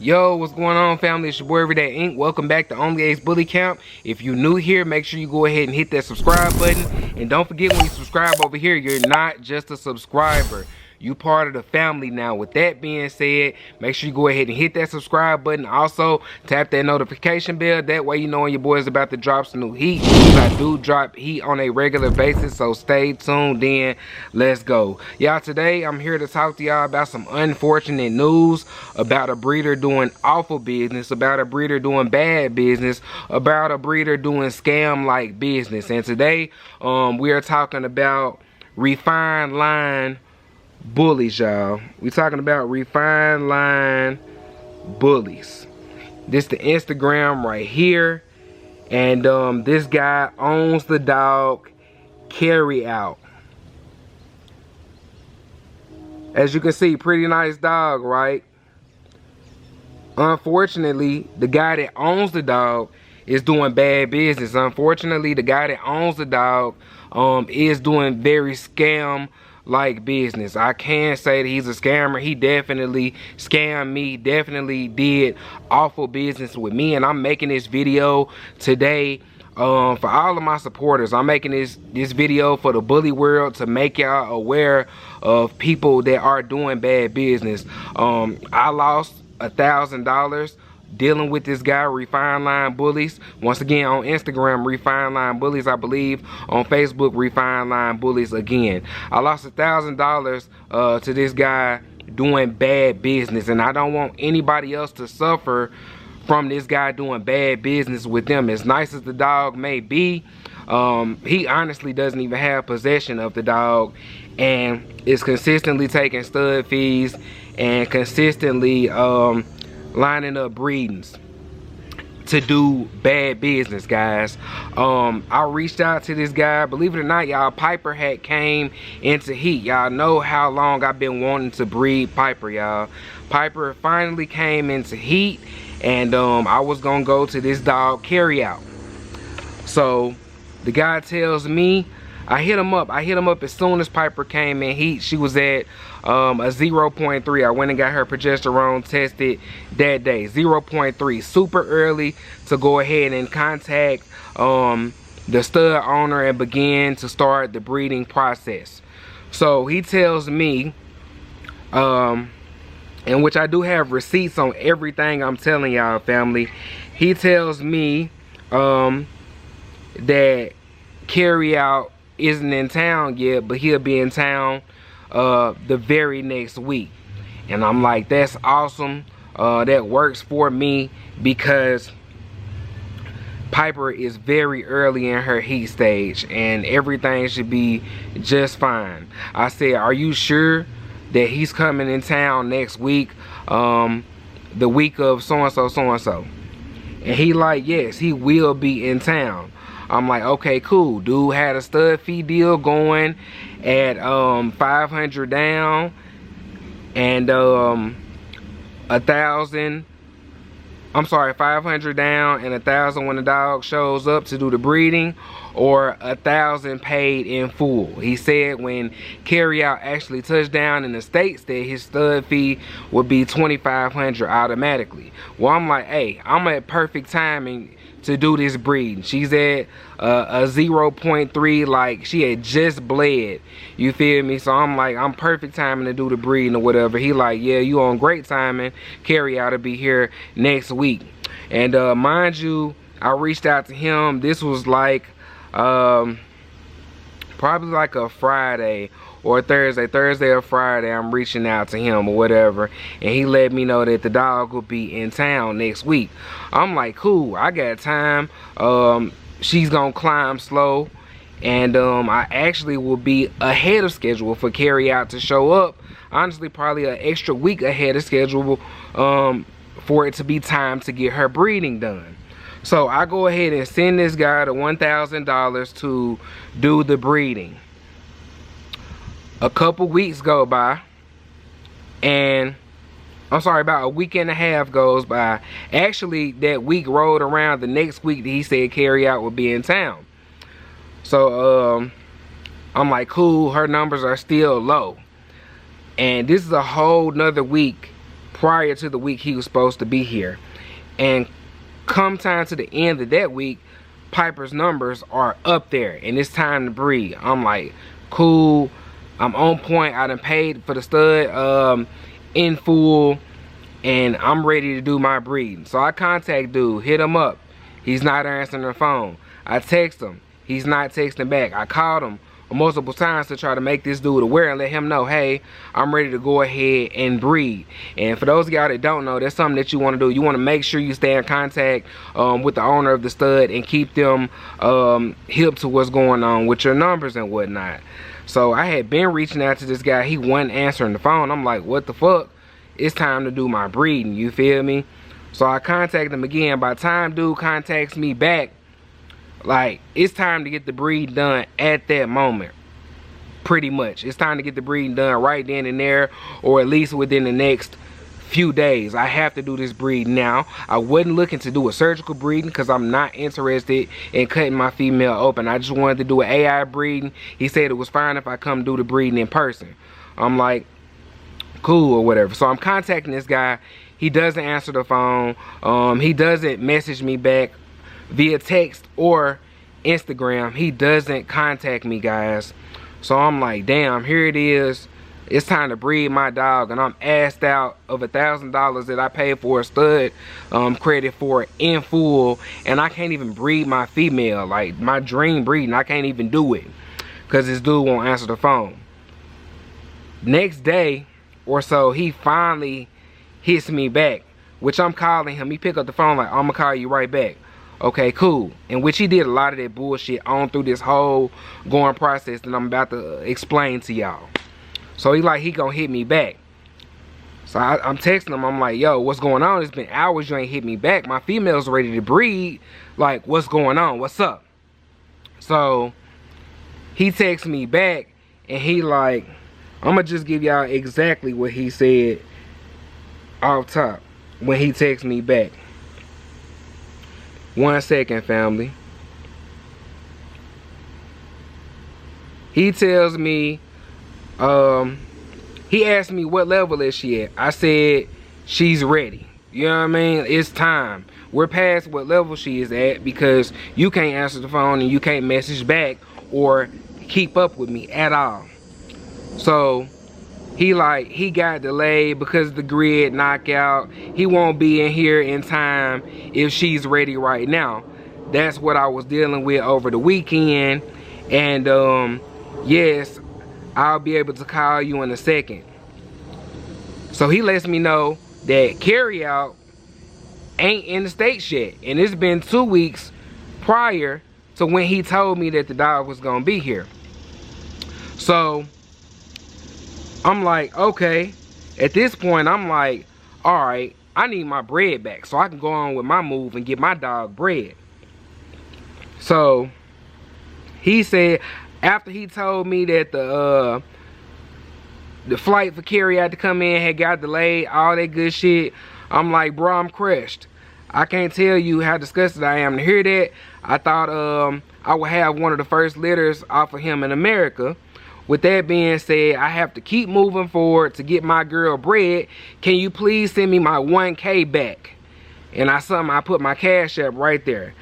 Yo, what's going on, family? It's your boy Everyday Inc. Welcome back to Only Ace Bully Camp. If you're new here, make sure you go ahead and hit that subscribe button. And don't forget, when you subscribe over here, you're not just a subscriber. You part of the family now. With that being said, make sure you go ahead and hit that subscribe button. Also, tap that notification bell. That way you know when your boy is about to drop some new heat. I do drop heat on a regular basis, so stay tuned in. Let's go. Y'all, today I'm here to talk to y'all about some unfortunate news about a breeder doing awful business, about a breeder doing bad business, about a breeder doing scam-like business. And today, we are talking about refined line bullies, y'all. We talking about refined line bullies. This the Instagram right here, and this guy owns the dog Carry Out. As you can see, pretty nice dog, right? Unfortunately, the guy that owns the dog is doing bad business. Unfortunately, the guy that owns the dog is doing very scam-like business. I can't say that he's a scammer. He definitely scammed me, definitely did awful business with me, and I'm making this video today for all of my supporters. I'm making this video for the bully world to make y'all aware of people that are doing bad business. I lost $1,000 dealing with this guy, Refined Line Bullies. Once again, on Instagram, Refined Line Bullies, I believe. On Facebook, Refined Line Bullies again. I lost $1,000 to this guy doing bad business, and I don't want anybody else to suffer from this guy doing bad business with them. As nice as the dog may be, he honestly doesn't even have possession of the dog, and is consistently taking stud fees and consistently lining up breedings to do bad business, guys. I reached out to this guy. Believe it or not, y'all, Piper had came into heat. Y'all know how long I've been wanting to breed Piper, y'all. Piper finally came into heat, and I was gonna go to this dog Carry Out. So the guy tells me, I hit him up as soon as Piper came in heat. She was at a 0.3. I went and got her progesterone tested that day. 0.3, super early to go ahead and contact the stud owner and begin to start the breeding process. So he tells me, in which I do have receipts on everything I'm telling y'all, family. He tells me that Carry Out isn't in town yet, but he'll be in town the very next week. And I'm like, that's awesome. That works for me, because Piper is very early in her heat stage and everything should be just fine. I said, are you sure that he's coming in town next week, the week of so-and-so, so-and-so? And he like, yes, he will be in town. I'm like, okay, cool. Dude had a stud fee deal going at 500 down and 1,000. I'm sorry, 500 down and 1,000 when the dog shows up to do the breeding, or 1,000 paid in full. He said when Carry Out actually touched down in the States that his stud fee would be 2,500 automatically. Well, I'm like, hey, I'm at perfect timing to do this breeding. She's at a 0.3, like she had just bled, you feel me? So I'm like, I'm perfect timing to do the breeding or whatever. He like, yeah, you on great timing. Carry Out to be here next week. And mind you, I reached out to him. This was like probably like a Friday or Thursday or Friday. I'm reaching out to him or whatever, and he let me know that the dog will be in town next week. I'm like, cool, I got time. She's gonna climb slow, and I actually will be ahead of schedule for Carry Out to show up. Honestly, probably an extra week ahead of schedule for it to be time to get her breeding done. So I go ahead and send this guy the $1,000 to do the breeding. A couple weeks go by, and I'm sorry, about a week and a half goes by. Actually, that week rolled around the next week that he said Carry Out would be in town. So I'm like, cool, her numbers are still low. And this is a whole nother week prior to the week he was supposed to be here. And come time to the end of that week, Piper's numbers are up there and it's time to breed. I'm like, cool, I'm on point. I done paid for the stud in full and I'm ready to do my breeding. So I contact dude, hit him up. He's not answering the phone. I text him. He's not texting back. I called him multiple times to try to make this dude aware and let him know, hey, I'm ready to go ahead and breed. And for those of y'all that don't know, that's something that you want to do. You want to make sure you stay in contact with the owner of the stud and keep them hip to what's going on with your numbers and whatnot. So I had been reaching out to this guy. He wasn't answering the phone. I'm like, what the fuck? It's time to do my breeding, you feel me? So I contacted him again. By the time dude contacts me back, like, it's time to get the breed done at that moment. Pretty much. It's time to get the breeding done right then and there, or at least within the next few days. I have to do this breed now. I wasn't looking to do a surgical breeding because I'm not interested in cutting my female open. I just wanted to do an AI breeding. He said it was fine if I come do the breeding in person. I'm like, cool or whatever. So I'm contacting this guy. He doesn't answer the phone. He doesn't message me back via text or Instagram. He doesn't contact me, guys. So I'm like, damn, here it is. It's time to breed my dog, and I'm asked out of $1,000 that I paid for a stud credit for in full, and I can't even breed my female. Like, my dream breeding, I can't even do it because this dude won't answer the phone. Next day or so, he finally hits me back, which I'm calling him. He pick up the phone like, I'm gonna call you right back. Okay, cool. In which he did a lot of that bullshit on through this whole going process that I'm about to explain to y'all. So he gonna hit me back. So I'm texting him. I'm like, yo, what's going on? It's been hours you ain't hit me back. My female's ready to breed. Like, what's going on? What's up? So he texts me back and he like, I'm gonna just give y'all exactly what he said off top when he texts me back. 1 second, family. He tells me, he asked me what level is she at. I said, she's ready. You know what I mean? It's time. We're past what level she is at because you can't answer the phone and you can't message back or keep up with me at all. So he got delayed because of the grid knockout. He won't be in here in time if she's ready right now. That's what I was dealing with over the weekend. And yes, I'll be able to call you in a second. So he lets me know that carryout ain't in the States yet. And it's been 2 weeks prior to when he told me that the dog was gonna be here. So I'm like, okay. At this point, I'm like, all right, I need my bread back so I can go on with my move and get my dog bread. So he said, after he told me that the flight for carryout to come in had got delayed, all that good shit, I'm like, bro, I'm crushed. I can't tell you how disgusted I am to hear that. I thought I would have one of the first litters off of him in America. With that being said, I have to keep moving forward to get my girl bread. Can you please send me my 1K back? And I put my Cash App right there.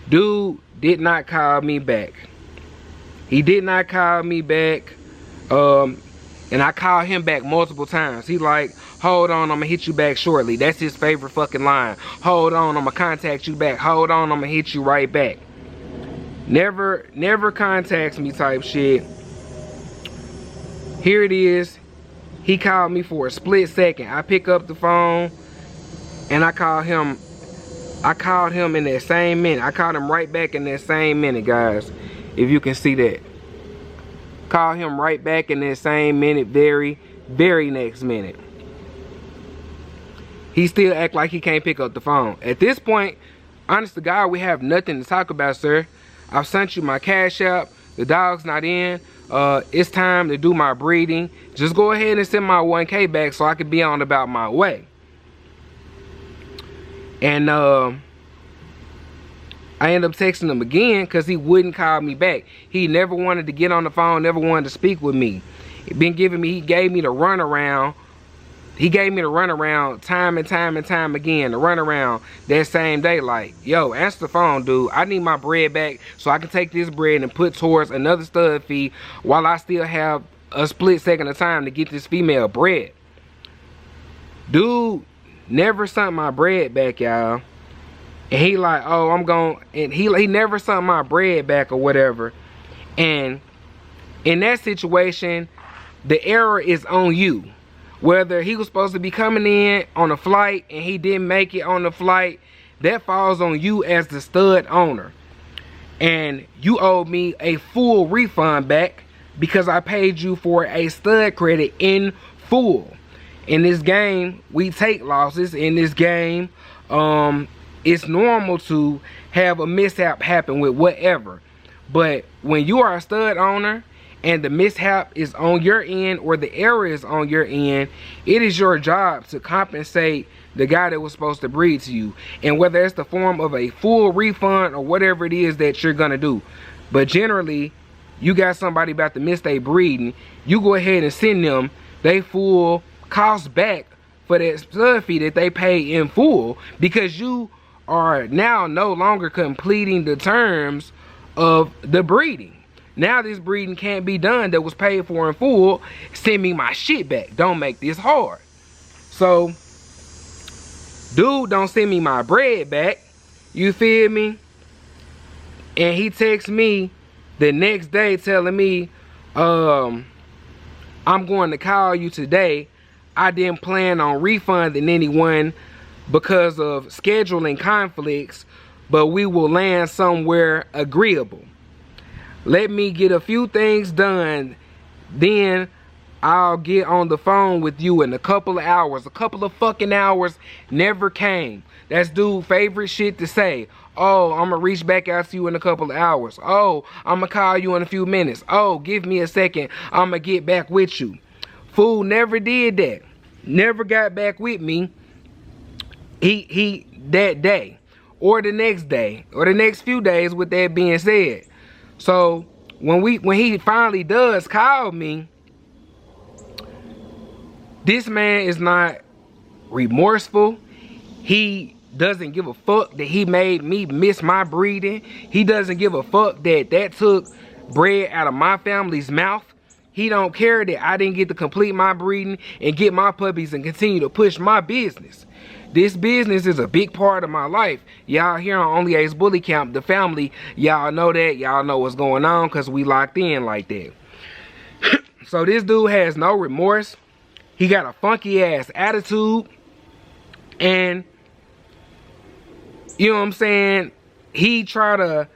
Dude did not call me back. He did not call me back. And I called him back multiple times. He like, hold on, I'm gonna hit you back shortly. That's his favorite fucking line. Hold on, I'm gonna contact you back. Hold on, I'm gonna hit you right back. Never contacts me type shit. Here it is. He called me for a split second. I pick up the phone and I call him. I called him in that same minute. I called him right back in that same minute, guys. If you can see that. Call him right back in that same minute, very next minute. He still act like he can't pick up the phone. At this point, honest to God, we have nothing to talk about, sir. I've sent you my Cash App. The dog's not in. It's time to do my breeding. Just go ahead and send my 1K back so I can be on about my way. And I ended up texting him again because he wouldn't call me back. He never wanted to get on the phone, never wanted to speak with me. He gave me the runaround he gave me the runaround time and time and time again. The runaround that same day, like, yo, answer the phone, dude. I need my bread back so I can take this bread and put towards another stud fee while I still have a split second of time to get this female bread. Dude never sent my bread back, y'all. And he like, oh, I'm going, and he never sent my bread back or whatever. And in that situation, the error is on you. Whether he was supposed to be coming in on a flight and he didn't make it on the flight, that falls on you as the stud owner. And you owe me a full refund back because I paid you for a stud credit in full. In this game, we take losses. In this game, it's normal to have a mishap happen with whatever. But when you are a stud owner and the mishap is on your end or the error is on your end, it is your job to compensate the guy that was supposed to breed to you. And whether it's the form of a full refund or whatever it is that you're gonna do. But generally, you got somebody about to miss their breeding, you go ahead and send them they full cost back for that stud fee that they pay in full, because you are now no longer completing the terms of the breeding. Now this breeding can't be done that was paid for in full. Send me my shit back. Don't make this hard. So, dude don't send me my bread back. You feel me? And he texts me the next day telling me, I'm going to call you today. I didn't plan on refunding anyone because of scheduling conflicts, but we will land somewhere agreeable. Let me get a few things done, then I'll get on the phone with you in a couple of hours. A couple of fucking hours never came. That's dude's favorite shit to say. Oh, I'm gonna reach back out to you in a couple of hours. Oh, I'm gonna call you in a few minutes. Oh, give me a second. I'm gonna get back with you. Fool never did that. Never got back with me. He that day or the next day or the next few days, with that being said. So when he finally does call me, this man is not remorseful. He doesn't give a fuck that he made me miss my breeding. He doesn't give a fuck that took bread out of my family's mouth. He don't care that I didn't get to complete my breeding and get my puppies and continue to push my business. This business is a big part of my life. Y'all here on Only Ace Bully Camp, the family, y'all know that. Y'all know what's going on because we locked in like that. So this dude has no remorse. He got a funky ass attitude. And, you know what I'm saying? He tried to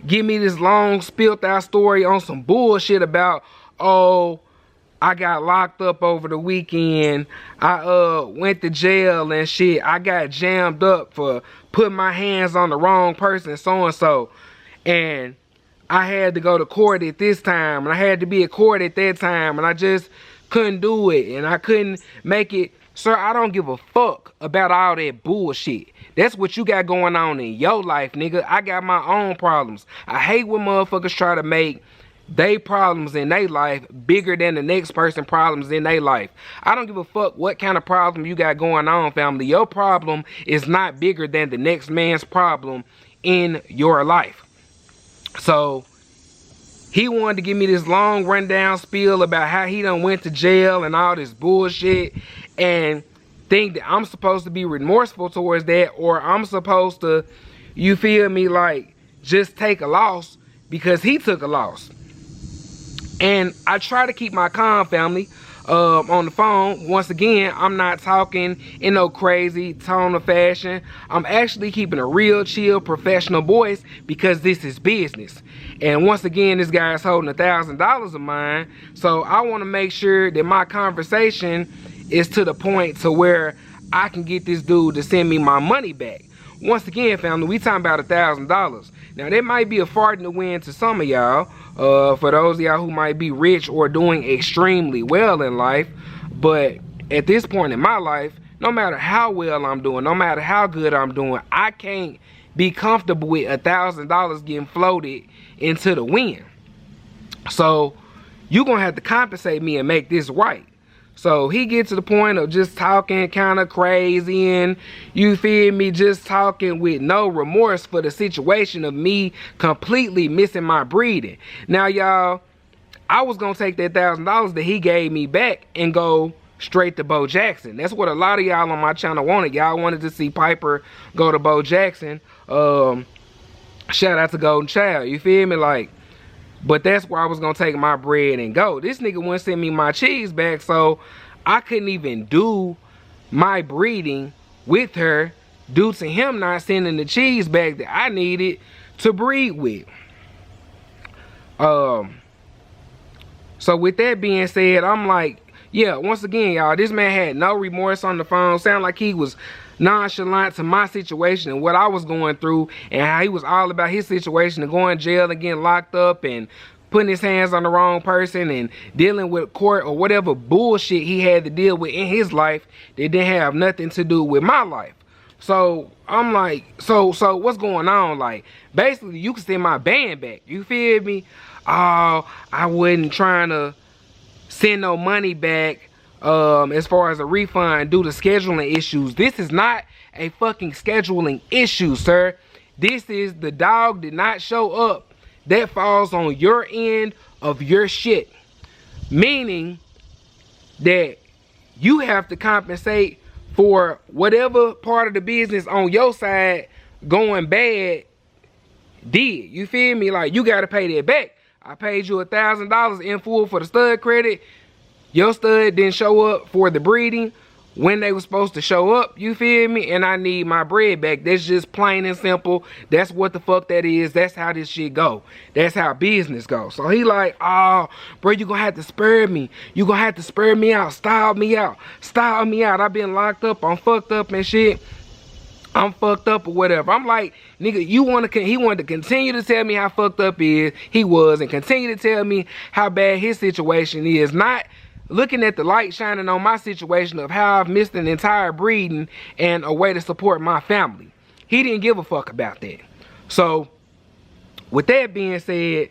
give me this long spilt out story on some bullshit about, oh, I got locked up over the weekend. I went to jail and shit. I got jammed up for putting my hands on the wrong person, so-and-so. And I had to go to court at this time. And I had to be at court at that time. And I just couldn't do it. And I couldn't make it. Sir, I don't give a fuck about all that bullshit. That's what you got going on in your life, nigga. I got my own problems. I hate when motherfuckers try to make they problems in their life bigger than the next person problems in their life. I don't give a fuck what kind of problem you got going on, family. Your problem is not bigger than the next man's problem in your life. So he wanted to give me this long rundown spiel about how he done went to jail and all this bullshit, and think that I'm supposed to be remorseful towards that, or I'm supposed to, you feel me, like just take a loss because he took a loss. And I try to keep my calm, family, on the phone. Once again, I'm not talking in no crazy tone of fashion. I'm actually keeping a real chill, professional voice because this is business. And once again, this guy is holding $1,000 of mine. So I want to make sure that my conversation is to the point to where I can get this dude to send me my money back. Once again, family, we talking about $1,000. Now, that might be a fart in the wind to some of y'all. For those of y'all who might be rich or doing extremely well in life. But at this point in my life, no matter how well I'm doing, no matter how good I'm doing, I can't be comfortable with $1,000 getting floated into the wind. So you're going to have to compensate me and make this right. So he gets to the point of just talking kind of crazy, and you feel me, just talking with no remorse for the situation of me completely missing my breeding. Now, y'all, I was gonna take that $1,000 that he gave me back and go straight to Bo Jackson. That's what a lot of y'all on my channel wanted. Y'all wanted to see Piper go to Bo Jackson. Shout out to Golden Child, you feel me? Like, but that's where I was gonna take my bread and go. This nigga wouldn't send me my cheese back, so I couldn't even do my breeding with her due to him not sending the cheese back that I needed to breed with. So with that being said, I'm like, yeah, once again, y'all, this man had no remorse on the phone. Sound like he was nonchalant to my situation and what I was going through, and how he was all about his situation and going to jail and getting locked up and putting his hands on the wrong person and dealing with court or whatever bullshit he had to deal with in his life that didn't have nothing to do with my life. So I'm like, so what's going on? Like, basically, you can send my band back. You feel me? Oh, I wasn't trying to send no money back as far as a refund due to scheduling issues. This is not a fucking scheduling issue, sir. This is the dog did not show up. That falls on your end of your shit. Meaning that you have to compensate for whatever part of the business on your side going bad did. You feel me? Like, you gotta pay that back. I paid you $1,000 in full for the stud credit. Your stud didn't show up for the breeding when they were supposed to show up. You feel me? And I need my bread back. That's just plain and simple. That's what the fuck that is. That's how this shit go. That's how business goes. So he like, oh, bro, you gonna have to spare me. You gonna have to spare me out. Style me out. Style me out. I've been locked up. I'm fucked up and shit. I'm fucked up or whatever. I'm like, nigga, he wanted to continue to tell me how fucked up he was, and continue to tell me how bad his situation is. Not looking at the light shining on my situation of how I've missed an entire breeding and a way to support my family. He didn't give a fuck about that. So, with that being said,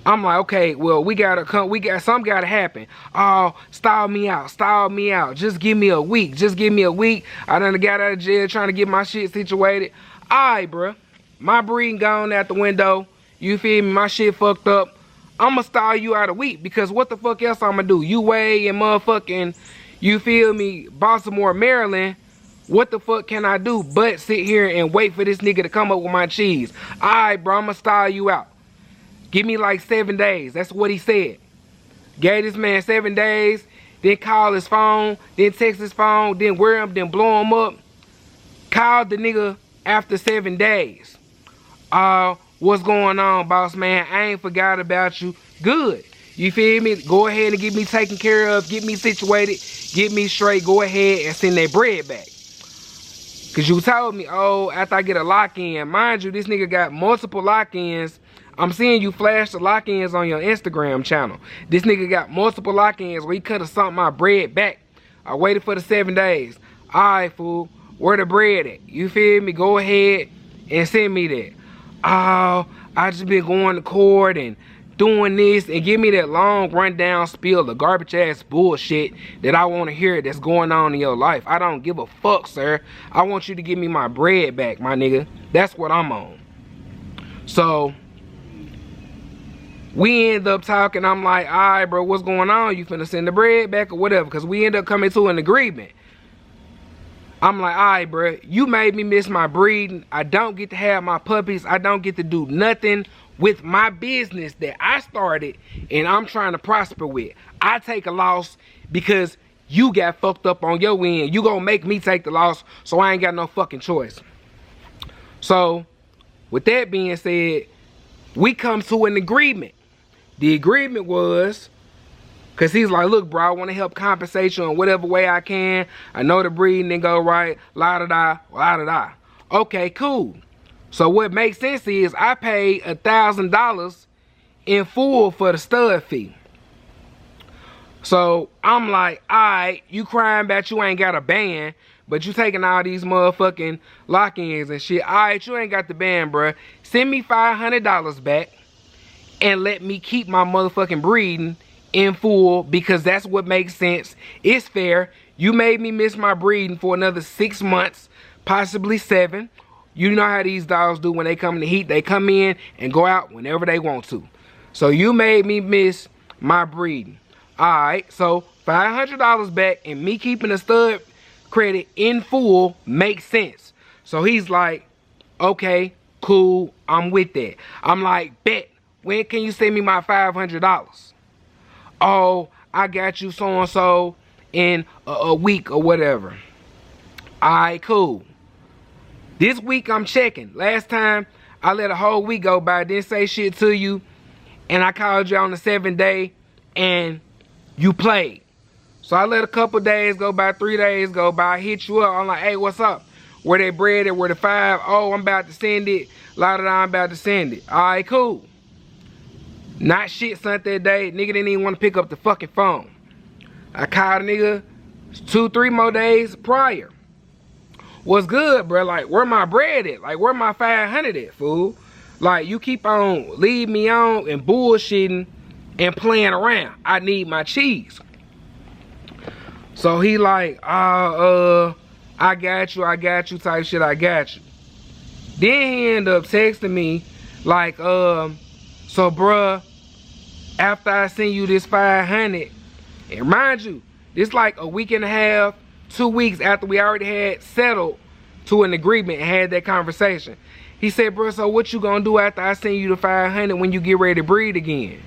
I'm like, okay, well, something gotta happen. Oh, style me out, style me out. Just give me a week, just give me a week. I done got out of jail trying to get my shit situated. Alright, bruh, my breeding gone out the window. You feel me? My shit fucked up. I'ma style you out a week, because what the fuck else I'ma do? You way in motherfucking, you feel me, Baltimore, Maryland. What the fuck can I do but sit here and wait for this nigga to come up with my cheese? Alright, bro, I'ma style you out. Give me like 7 days. That's what he said. Gave this man 7 days. Then call his phone. Then text his phone. Then wear him. Then blow him up. Called the nigga after 7 days. What's going on, boss man? I ain't forgot about you. Good. You feel me? Go ahead and get me taken care of. Get me situated. Get me straight. Go ahead and send that bread back. Because you told me, oh, after I get a lock-in. Mind you, this nigga got multiple lock-ins. I'm seeing you flash the lock-ins on your Instagram channel. This nigga got multiple lock-ins where he could have sent my bread back. I waited for the 7 days. Alright, fool. Where the bread at? You feel me? Go ahead and send me that. Oh, I just been going to court and doing this, and give me that long rundown spiel of garbage ass bullshit that I want to hear that's going on in your life. I don't give a fuck, sir. I want you to give me my bread back, my nigga. That's what I'm on. So we end up talking. I'm like, all right, bro, what's going on? You finna send the bread back or whatever? Because we end up coming to an agreement. I'm like, all right, bro, you made me miss my breeding. I don't get to have my puppies. I don't get to do nothing with my business that I started and I'm trying to prosper with. I take a loss because you got fucked up on your end. You gonna make me take the loss, so I ain't got no fucking choice. So, with that being said, we come to an agreement. The agreement was, because he's like, look, bro, I want to help compensate you in whatever way I can. I know the breeding didn't go right. La-da-da, la-da-da. Okay, cool. So what makes sense is I paid $1,000 in full for the stud fee. So I'm like, all right, you crying about you ain't got a band, but you taking all these motherfucking lock-ins and shit. All right, you ain't got the band, bruh. Send me $500 back and let me keep my motherfucking breeding in full because that's what makes sense. It's fair. You made me miss my breeding for another 6 months, possibly 7. You know how these dogs do when they come in the heat. They come in and go out whenever they want to. So you made me miss my breeding. Alright, so $500 back and me keeping the stud credit in full makes sense. So he's like, okay, cool, I'm with that. I'm like, bet, when can you send me my $500? Oh, I got you so-and-so in a week or whatever. Alright, cool. This week I'm checking. Last time I let a whole week go by, didn't say shit to you, and I called you on the 7th day and you played. So I let a couple days go by, 3 days go by, I hit you up. I'm like, hey, what's up? Where they bred it? Where the 5? Oh, I'm about to send it. I'm about to send it. Alright, cool. Not shit sent that day. Nigga didn't even want to pick up the fucking phone. I called a nigga 2-3 more days prior. What's good, bro? Like, where my bread at? Like, where my 500 at, fool? Like, you keep on leading me on and bullshitting and playing around. I need my cheese. So he like, I got you type shit, I got you. Then he ended up texting me like, so bruh, after I send you this 500, and mind you, this like a week and a half, 2 weeks after we already had settled to an agreement and had that conversation. He said, bro, so what you gonna do after I send you the 500 when you get ready to breed again?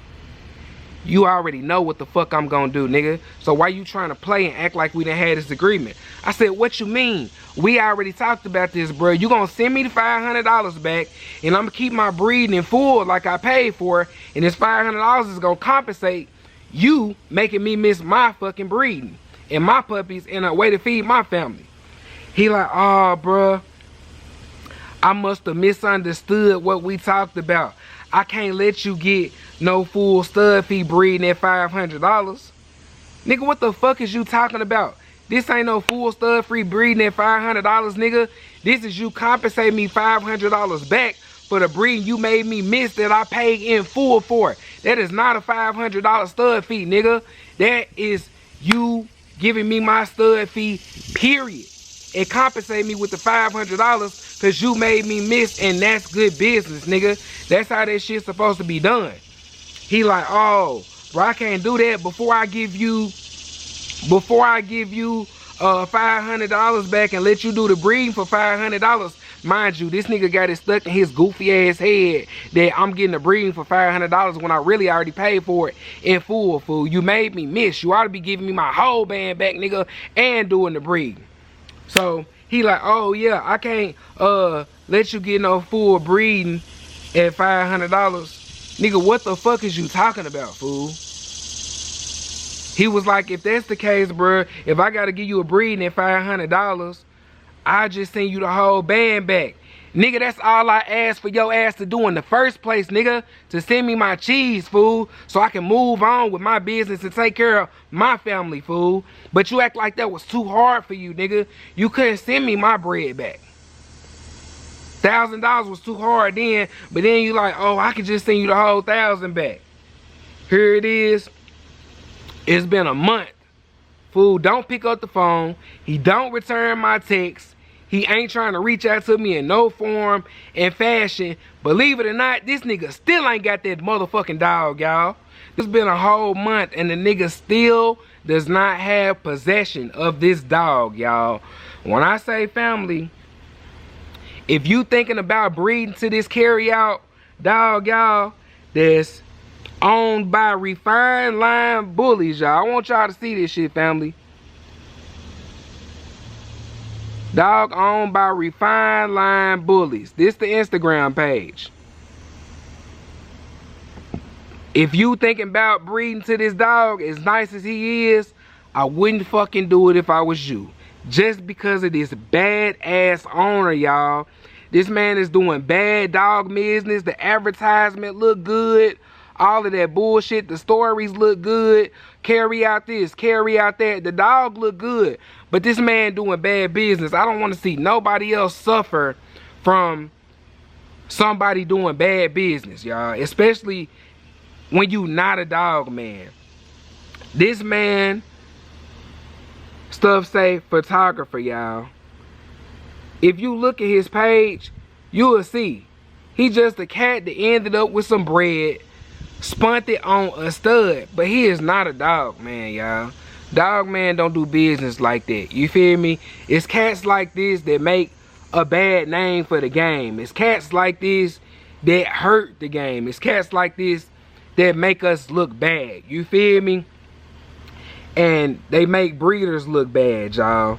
You already know what the fuck I'm gonna do, nigga. So why you trying to play and act like we done had this agreement? I said, what you mean? We already talked about this, bro. You gonna send me the $500 back and I'm gonna keep my breeding in full like I paid for, and this $500 is gonna compensate you making me miss my fucking breeding and my puppies and a way to feed my family. He like, oh, bruh, I must have misunderstood what we talked about. I can't let you get no full stud fee breeding at $500. Nigga, what the fuck is you talking about? This ain't no full stud free breeding at $500, nigga. This is you compensating me $500 back for the breeding you made me miss that I paid in full for. That is not a $500 stud fee, nigga. That is you giving me my stud fee, period. And compensate me with the $500 because you made me miss, and that's good business, nigga. That's how that shit's supposed to be done. He like, oh, bro, I can't do that before I give you $500 back and let you do the breeding for $500. Mind you, this nigga got it stuck in his goofy ass head that I'm getting the breeding for $500 when I really already paid for it in full, fool. You made me miss. You ought to be giving me my whole band back, nigga, and doing the breeding. So he like, oh yeah, I can't let you get no full breeding at $500. Nigga, what the fuck is you talking about, fool? He was like, if that's the case, bruh, if I gotta give you a breeding at $500, I just send you the whole band back. Nigga, that's all I asked for your ass to do in the first place, nigga. To send me my cheese, fool. So I can move on with my business and take care of my family, fool. But you act like that was too hard for you, nigga. You couldn't send me my bread back. $1,000 was too hard then. But then you like, oh, I can just send you the whole 1,000 back. Here it is. It's been a month. Fool don't pick up the phone. He don't return my text. He ain't trying to reach out to me in no form and fashion. Believe it or not, this nigga still ain't got that motherfucking dog, y'all. It's been a whole month and the nigga still does not have possession of this dog, y'all. When I say family, if you thinking about breeding to this carry-out dog, y'all, that's owned by Refined Line Bullies, y'all. I want y'all to see this shit, family. Dog owned by Refined Line Bullies. This the Instagram page. If you thinking about breeding to this dog, as nice as he is, I wouldn't fucking do it if I was you. Just because of this bad-ass owner, y'all. This man is doing bad dog business. The advertisement look good. All of that bullshit. The stories look good. Carry out this, carry out that. The dog look good. But this man doing bad business. I don't want to see nobody else suffer from somebody doing bad business, y'all. Especially when you not a dog man. This man, stuff say photographer, y'all. If you look at his page, you will see he just a cat that ended up with some bread, spunt it on a stud, but he is not a dog man, y'all. Dog man don't do business like that. You feel me? It's cats like this that make a bad name for the game. It's cats like this that hurt the game. It's cats like this that make us look bad. You feel me? And they make breeders look bad, y'all.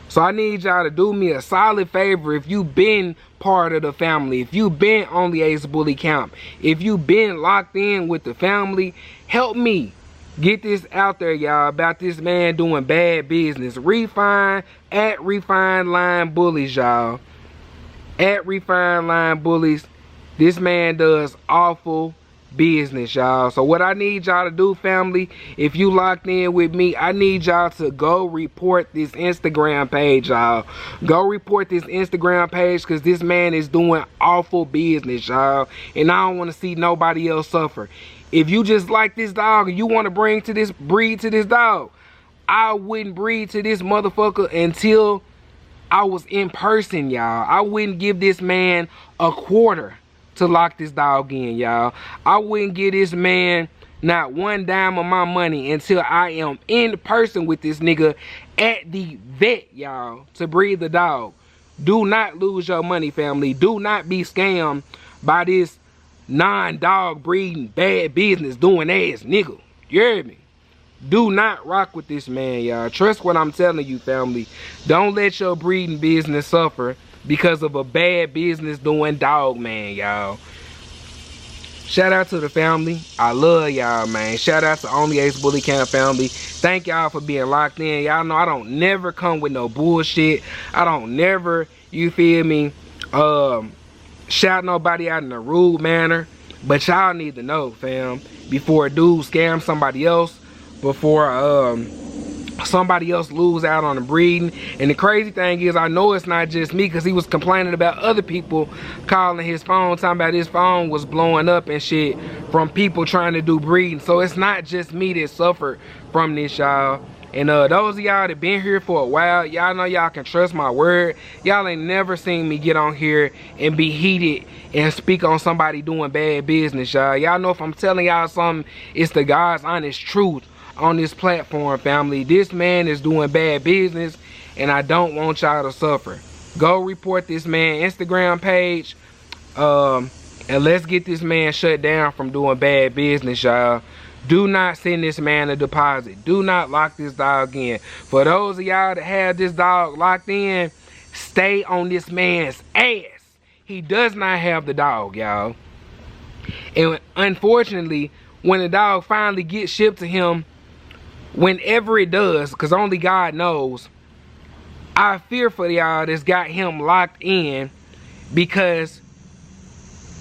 So I need y'all to do me a solid favor. If you been part of the family, if you been on the Ace Bully camp, if you been locked in with the family, help me get this out there, y'all, about this man doing bad business. Refine at Refine Line Bullies, y'all. At Refine Line Bullies. This man does awful business, y'all. So what I need y'all to do, family, if you locked in with me, I need y'all to go report this Instagram page, y'all. Go report this Instagram page, because this man is doing awful business, y'all, and I don't want to see nobody else suffer. If you just like this dog and you want to breed to this dog, I wouldn't breed to this motherfucker until I was in person, y'all. I wouldn't give this man a quarter to lock this dog in, y'all. I wouldn't give this man not one dime of my money until I am in person with this nigga at the vet, y'all, to breed the dog. Do not lose your money, family. Do not be scammed by this non-dog breeding, bad business doing ass nigga. You hear me? Do not rock with this man, y'all. Trust what I'm telling you, family. Don't let your breeding business suffer because of a bad business doing dog man, y'all. Shout out to the family. I love y'all, man. Shout out to Only Ace Bully Camp family. Thank y'all for being locked in. Y'all know I don't never come with no bullshit. I don't never, you feel me, shout nobody out in a rude manner. But y'all need to know, fam, before a dude scam somebody else, before somebody else lose out on the breeding. And the crazy thing is, I know it's not just me, because he was complaining about other people calling his phone, talking about his phone was blowing up and shit from people trying to do breeding. So it's not just me that suffered from this, y'all. And those of y'all that been here for a while, y'all know y'all can trust my word. Y'all ain't never seen me get on here and be heated and speak on somebody doing bad business, y'all. Y'all know if I'm telling y'all something, it's the God's honest truth on this platform, family. This man is doing bad business, and I don't want y'all to suffer. Go report this man Instagram page, and let's get this man shut down from doing bad business, y'all. Do not send this man a deposit. Do not lock this dog in. For those of y'all that have this dog locked in, stay on this man's ass. He does not have the dog, y'all. And unfortunately, when the dog finally gets shipped to him, whenever it does, because only God knows, I fear for y'all that's got him locked in, because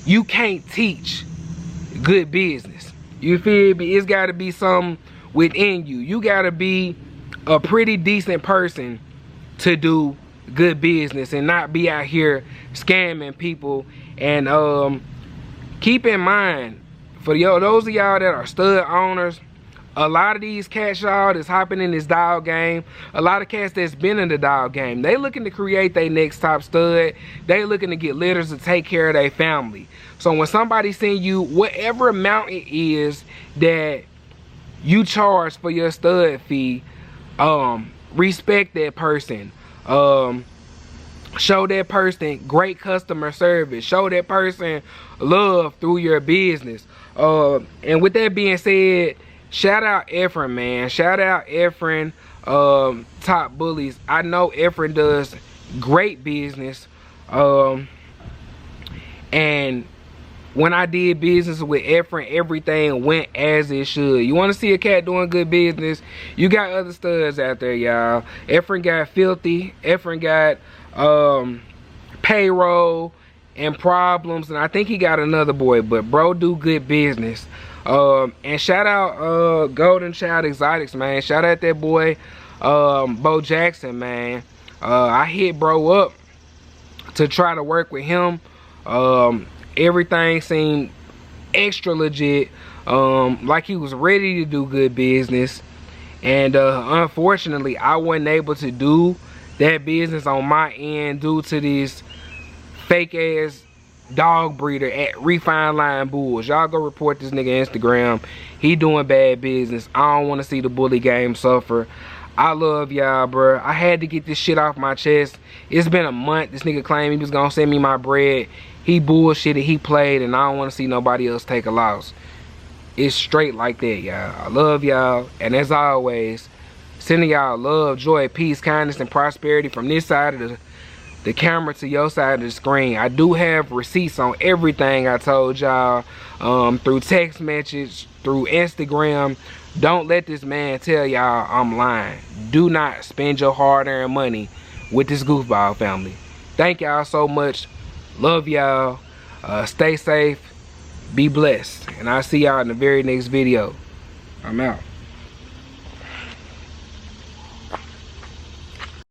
you can't teach good business. You feel me? It's got to be something within you. You got to be a pretty decent person to do good business and not be out here scamming people. And keep in mind, for those of y'all that are stud owners, a lot of these cats, y'all, that's hopping in this dog game, a lot of cats that's been in the dog game, they looking to create their next top stud. They looking to get litters to take care of their family. So when somebody send you whatever amount it is that you charge for your stud fee, respect that person. Show that person great customer service. Show that person love through your business. And with that being said, shout out Efren, man. Shout out Efren, Top Bullies. I know Efren does great business. And when I did business with Efren, everything went as it should. You want to see a cat doing good business? You got other studs out there, y'all. Efren got Filthy. Efren got Payroll and Problems. And I think he got another boy. But bro do good business. And shout out Golden Child Exotics, man. Shout out that boy Bo Jackson, man. I hit bro up to try to work with him. Everything seemed extra legit, like he was ready to do good business. And unfortunately, I wasn't able to do that business on my end due to this fake ass dog breeder at Refined Line Bulls. Y'all go report this nigga Instagram. He doing bad business. I don't want to see the bully game suffer. I love y'all, bro. I had to get this shit off my chest. It's been a month. This nigga claimed he was gonna send me my bread. He bullshitted, he played, and I don't want to see nobody else take a loss. It's straight like that, y'all. I love y'all, and as always, sending y'all love, joy, peace, kindness, and prosperity from this side of the camera to your side of the screen. I do have receipts on everything I told y'all, through text message, through Instagram. Don't let this man tell y'all I'm lying. Do not spend your hard-earned money with this goofball family. Thank y'all so much. Love y'all. Stay safe. Be blessed. And I'll see y'all in the very next video. I'm out.